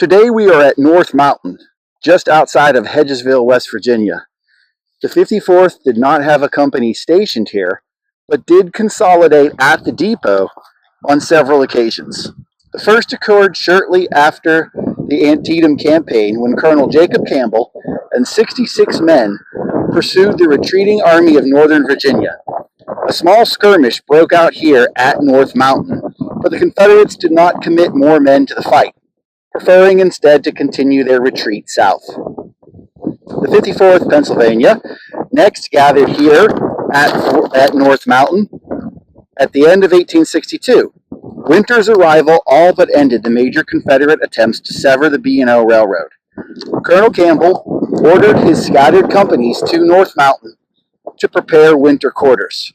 Today we are at North Mountain, just outside of Hedgesville, West Virginia. The 54th did not have a company stationed here, but did consolidate at the depot on several occasions. The first occurred shortly after the Antietam campaign, when Colonel Jacob Campbell and 66 men pursued the retreating Army of Northern Virginia. A small skirmish broke out here at North Mountain, but the Confederates did not commit more men to the fight, preferring instead to continue their retreat south. The 54th Pennsylvania next gathered here at North Mountain at the end of 1862. Winter's arrival all but ended the major Confederate attempts to sever the B&O Railroad. Colonel Campbell ordered his scattered companies to North Mountain to prepare winter quarters.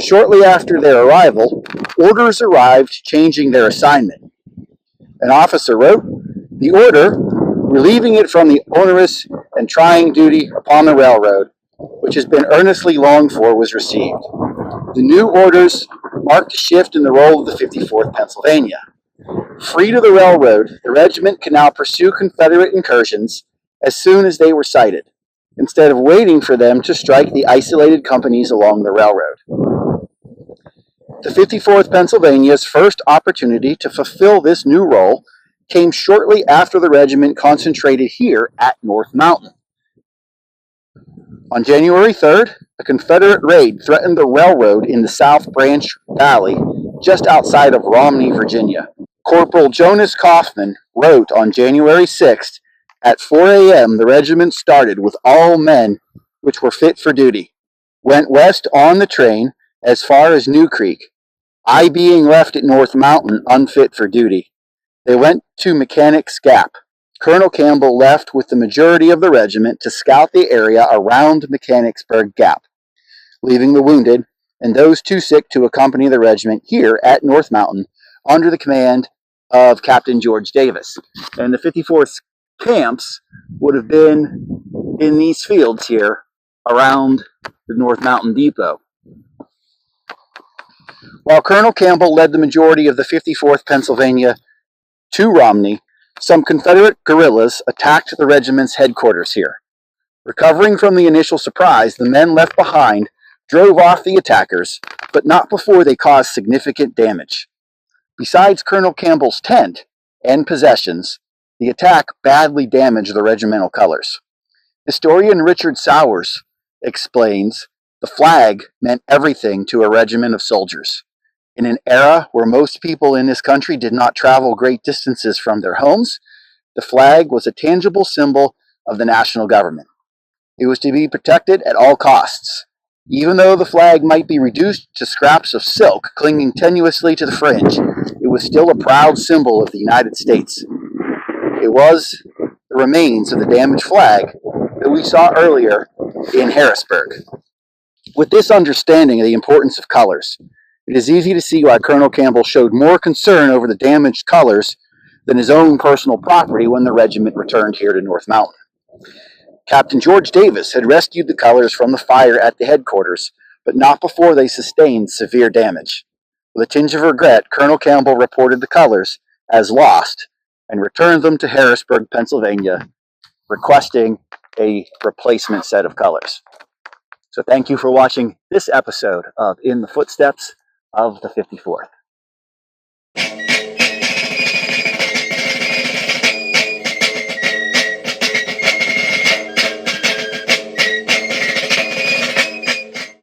Shortly after their arrival, orders arrived changing their assignment. An officer wrote, "The order, relieving it from the onerous and trying duty upon the railroad, which has been earnestly longed for, was received." The new orders marked a shift in the role of the 54th Pennsylvania. Free to the railroad, the regiment could now pursue Confederate incursions as soon as they were sighted, instead of waiting for them to strike the isolated companies along the railroad. The 54th Pennsylvania's first opportunity to fulfill this new role came shortly after the regiment concentrated here at North Mountain. On January 3rd, a Confederate raid threatened the railroad in the South Branch Valley just outside of Romney, Virginia. Corporal Jonas Kaufman wrote on January 6th, "At 4 a.m. the regiment started with all men which were fit for duty, went west on the train as far as New Creek, I being left at North Mountain unfit for duty. They went to Mechanics Gap. Colonel Campbell left with the majority of the regiment to scout the area around Mechanicsburg Gap, leaving the wounded and those too sick to accompany the regiment here at North Mountain under the command of Captain George Davis." And the 54th camps would have been in these fields here around the North Mountain Depot. While Colonel Campbell led the majority of the 54th Pennsylvania to Romney, some Confederate guerrillas attacked the regiment's headquarters here. Recovering from the initial surprise, the men left behind drove off the attackers, but not before they caused significant damage. Besides Colonel Campbell's tent and possessions, the attack badly damaged the regimental colors. Historian Richard Sowers explains, "The flag meant everything to a regiment of soldiers. In an era where most people in this country did not travel great distances from their homes, the flag was a tangible symbol of the national government. It was to be protected at all costs. Even though the flag might be reduced to scraps of silk clinging tenuously to the fringe, it was still a proud symbol of the United States. It was the remains of the damaged flag that we saw earlier in Harrisburg." With this understanding of the importance of colors, it is easy to see why Colonel Campbell showed more concern over the damaged colors than his own personal property when the regiment returned here to North Mountain. Captain George Davis had rescued the colors from the fire at the headquarters, but not before they sustained severe damage. With a tinge of regret, Colonel Campbell reported the colors as lost and returned them to Harrisburg, Pennsylvania, requesting a replacement set of colors. So thank you for watching this episode of In the Footsteps of the 54th.